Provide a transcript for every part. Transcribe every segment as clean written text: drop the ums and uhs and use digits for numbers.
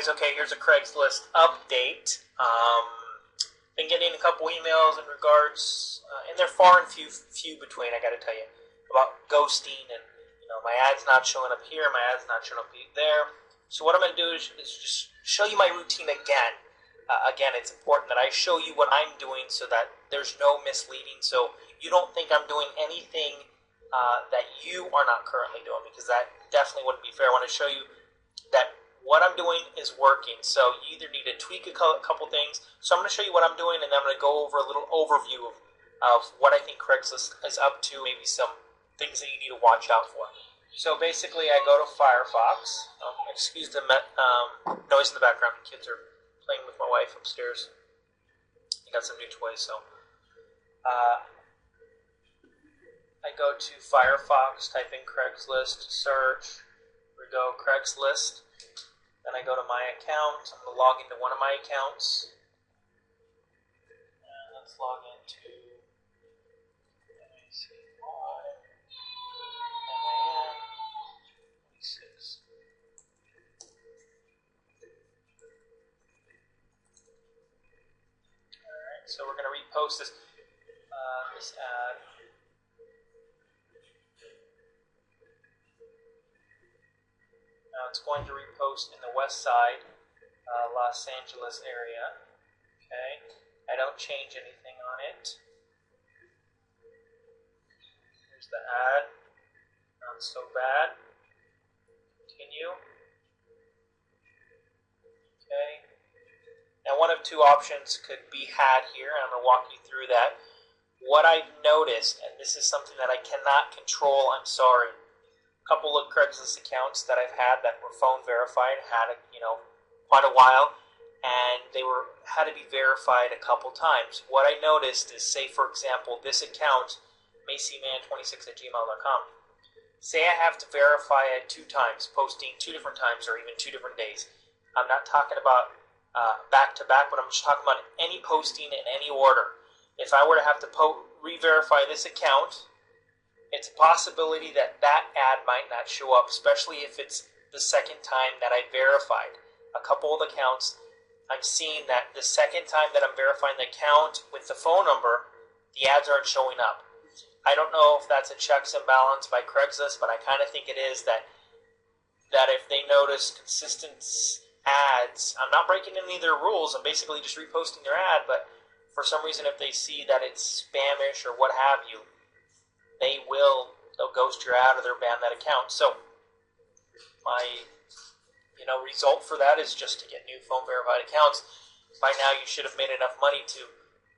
guys, okay, here's a Craigslist update. Been getting a couple emails in regards, and they're far and few between, I gotta tell you, about ghosting and, my ad's not showing up here, my ad's not showing up there. So what I'm gonna do is just show you my routine again. Again, it's important that I show you what I'm doing so that there's no misleading, so you don't think I'm doing anything that you are not currently doing, because that definitely wouldn't be fair. I want to show you that what I'm doing is working. So you either need to tweak a couple things. So I'm going to show you what I'm doing, and then I'm going to go over a little overview of what I think Craigslist is up to, maybe some things that you need to watch out for. So basically, I go to Firefox. Excuse the noise in the background. The kids are playing with my wife upstairs. I got some new toys, so I go to Firefox, type in Craigslist, search. We go Craigslist. Then I go to my account. I'm going to log into one of my accounts. And let's log into MAN26. Alright, so we're going to repost this ad. Now it's going to repost in the West Side, Los Angeles area. Okay, I don't change anything on it. Here's the ad. Not so bad. Continue. Okay. Now one of two options could be had here, and I'm going to walk you through that. What I've noticed, and this is something that I cannot control, I'm sorry. Couple of Craigslist accounts that I've had that were phone verified, had quite a while, and they had to be verified a couple times. What I noticed is, say for example, this account, MacyMan26@gmail.com. Say I have to verify it 2 times, posting 2 different times or even 2 different days. I'm not talking about back to back, but I'm just talking about any posting in any order. If I were to have to re-verify this account, it's a possibility that that ad might not show up, especially if it's the second time that I verified. A couple of accounts, I'm seeing that the second time that I'm verifying the account with the phone number, the ads aren't showing up. I don't know if that's a checks and balance by Craigslist, but I kind of think it is, that if they notice consistent ads, I'm not breaking any of their rules, I'm basically just reposting their ad, but for some reason if they see that it's spamish or what have you, they'll ghost your ad or they'll ban that account. So my result for that is just to get new phone verified accounts. By now you should have made enough money to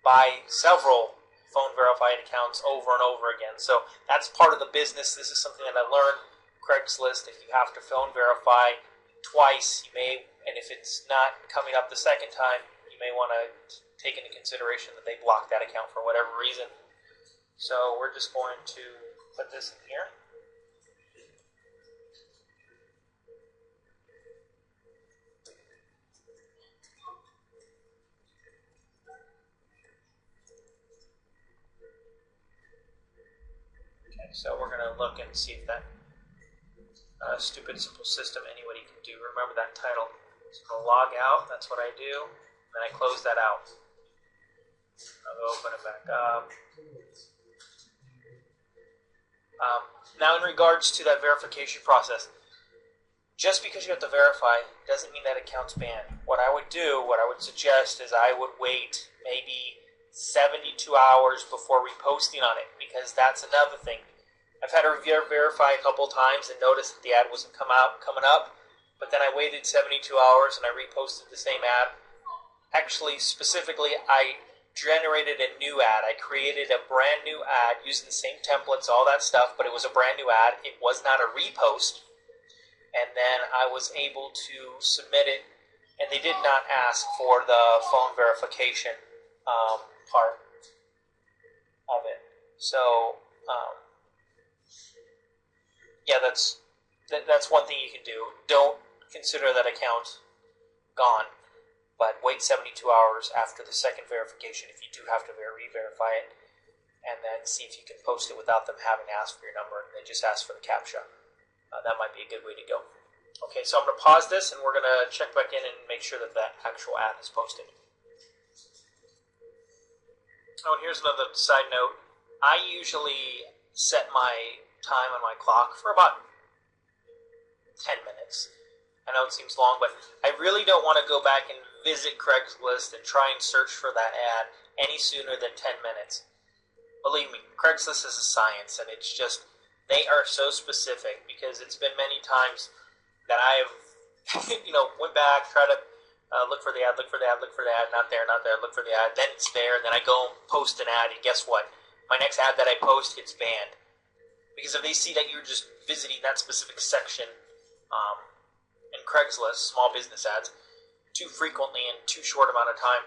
buy several phone verified accounts over and over again. So that's part of the business. This is something that I learned. Craigslist, if you have to phone verify twice, and if it's not coming up the second time, you may want to take into consideration that they blocked that account for whatever reason. So we're just going to put this in here. Okay, so we're going to look and see if that stupid simple system anybody can do. Remember that title. So I'm going to log out. That's what I do. Then I close that out. I'll open it back up. Now in regards to that verification process, just because you have to verify doesn't mean that account's banned. What I would suggest is I would wait maybe 72 hours before reposting on it, because that's another thing. I've had to verify a couple times and noticed that the ad wasn't coming up, but then I waited 72 hours and I reposted the same ad. Actually, specifically, I generated a new ad. I created a brand new ad using the same templates, all that stuff, but it was a brand new ad. It was not a repost. And then I was able to submit it, and they did not ask for the phone verification part of it. So, yeah, that's one thing you can do. Don't consider that account gone, but wait 72 hours after the second verification if you do have to re-verify it, and then see if you can post it without them having asked for your number, and then just ask for the CAPTCHA. That might be a good way to go. Okay, so I'm going to pause this, and we're going to check back in and make sure that that actual ad is posted. Oh, and here's another side note. I usually set my time on my clock for about 10 minutes. I know it seems long, but I really don't want to go back and visit Craigslist and try and search for that ad any sooner than 10 minutes. Believe me, Craigslist is a science, and it's just, they are so specific, because it's been many times that I have, went back, tried to look for the ad, not there, look for the ad, then it's there, and then I go and post an ad, and guess what? My next ad that I post gets banned. Because if they see that you're just visiting that specific section in Craigslist, small business ads, too frequently in too short amount of time,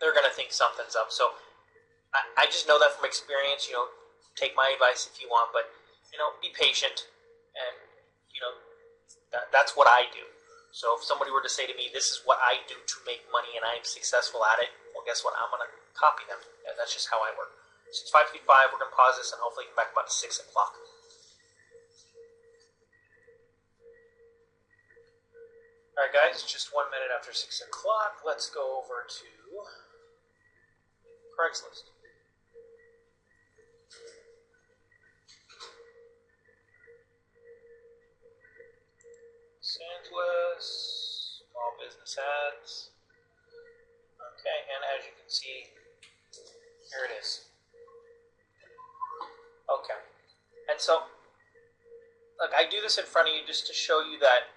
they're going to think something's up. So I just know that from experience. Take my advice if you want, but be patient, and that's what I do. So if somebody were to say to me, this is what I do to make money and I'm successful at it, well, guess what? I'm going to copy them. And that's just how I work. So it's 5:55. We're going to pause this and hopefully come back about 6 o'clock. Alright guys, just 1 minute after 6 o'clock. Let's go over to Craigslist. Sandless, small business ads. Okay, and as you can see, here it is. Okay, and so, look, I do this in front of you just to show you that,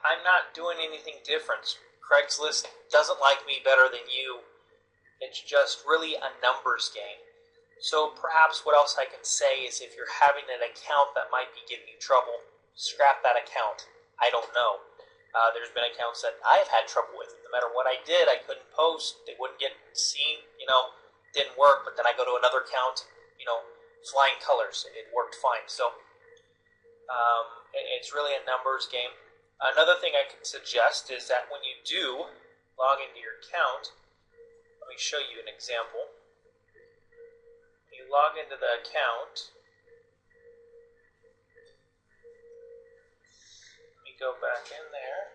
I'm not doing anything different. Craigslist doesn't like me better than you. It's just really a numbers game. So perhaps what else I can say is if you're having an account that might be giving you trouble, scrap that account. I don't know. There's been accounts that I've had trouble with. No matter what I did, I couldn't post. They wouldn't get seen. Didn't work. But then I go to another account. Flying colors. It worked fine. So it's really a numbers game. Another thing I can suggest is that when you do log into your account, let me show you an example. When you log into the account, go back in there.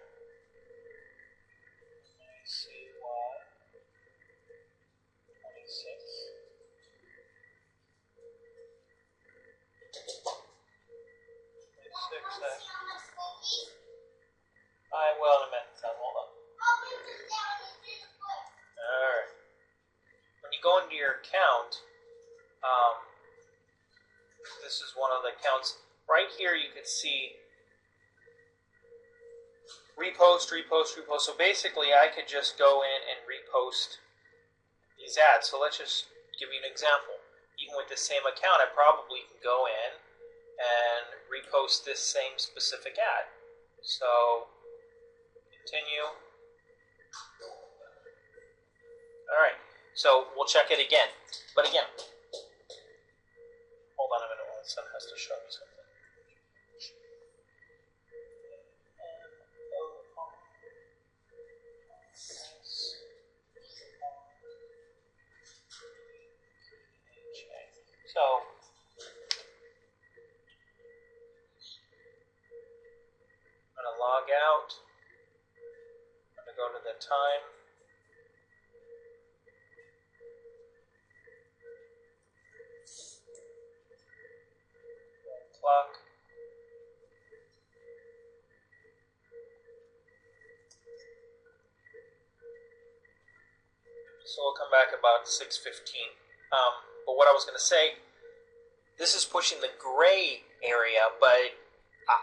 Let me see why. 26. 26. I will in a minute. Hold on. Alright. When you go into your account, this is one of the accounts. Right here you can see repost. So basically I could just go in and repost these ads. So let's just give you an example. Even with the same account, I probably can go in and repost this same specific ad. So continue. Alright, so we'll check it again. But again, hold on a minute, my son has to show me something. So, I'm going to log out. I'm going to go to the time. Clock. So we'll come back about 6:15. But what I was going to say, this is pushing the gray area, but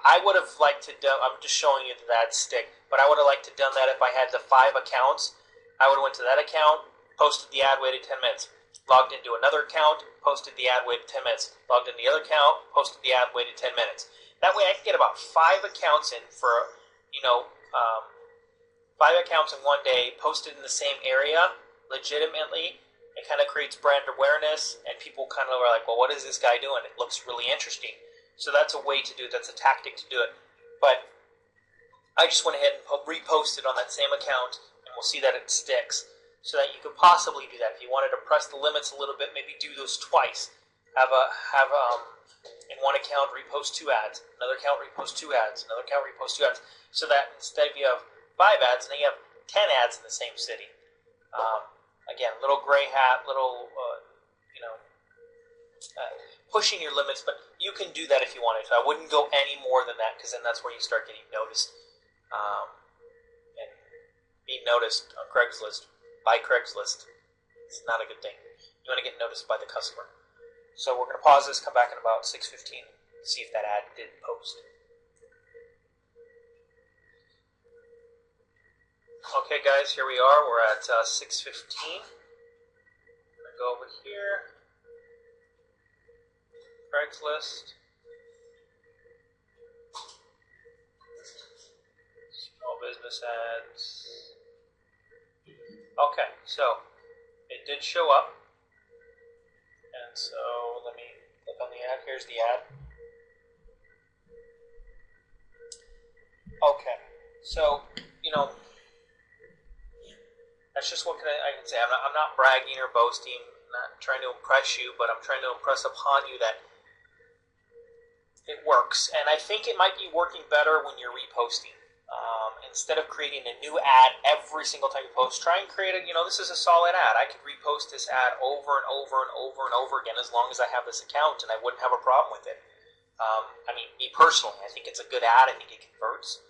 I would have liked to do, I'm just showing you that stick, but I would have liked to done that if I had the 5 accounts. I would have went to that account, posted the ad, waited 10 minutes, logged into another account, posted the ad, waited 10 minutes, logged into the other account, posted the ad, waited 10 minutes. That way I can get about 5 accounts in for, 5 accounts in one day, posted in the same area, legitimately. It kind of creates brand awareness, and people kind of are like, well, what is this guy doing? It looks really interesting. So that's a way to do it. That's a tactic to do it. But I just went ahead and reposted on that same account, and we'll see that it sticks. So that you could possibly do that. If you wanted to press the limits a little bit, maybe do those twice. have in one account repost 2 ads, another account repost 2 ads, another account repost 2 ads, so that instead of you have 5 ads, now you have 10 ads in the same city. Again, little gray hat, little pushing your limits, but you can do that if you wanted to. I wouldn't go any more than that, because then that's where you start getting noticed. And being noticed on Craigslist, by Craigslist, it's not a good thing. You want to get noticed by the customer. So we're going to pause this, come back in about 6:15, see if that ad did post. Okay guys, here we are. We're at 6:15. I'm going to go over here. Craigslist. Small business ads. Okay, so it did show up. And so let me click on the ad. Here's the ad. Okay, so, that's just what I can say. I'm not bragging or boasting, I'm not trying to impress you, but I'm trying to impress upon you that it works. And I think it might be working better when you're reposting. Instead of creating a new ad every single time you post, try and create this is a solid ad. I could repost this ad over and over and over and over again as long as I have this account, and I wouldn't have a problem with it. Me personally, I think it's a good ad. I think it converts.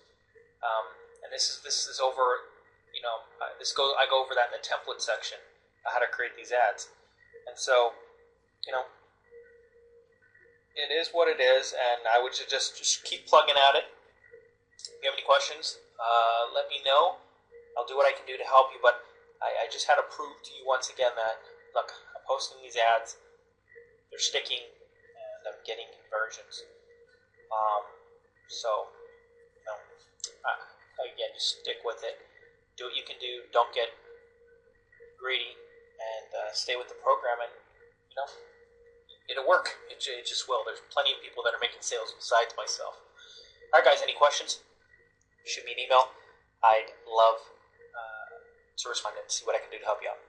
And this is over, I go over that in the template section, how to create these ads. And so, it is what it is, and I would just keep plugging at it. If you have any questions, let me know. I'll do what I can do to help you, but I just had to prove to you once again that, look, I'm posting these ads, they're sticking, and I'm getting conversions. Again, just stick with it. Do what you can do. Don't get greedy, and stay with the program, and, it'll work. It just will. There's plenty of people that are making sales besides myself. All right, guys, any questions? Shoot me an email. I'd love to respond and see what I can do to help you out.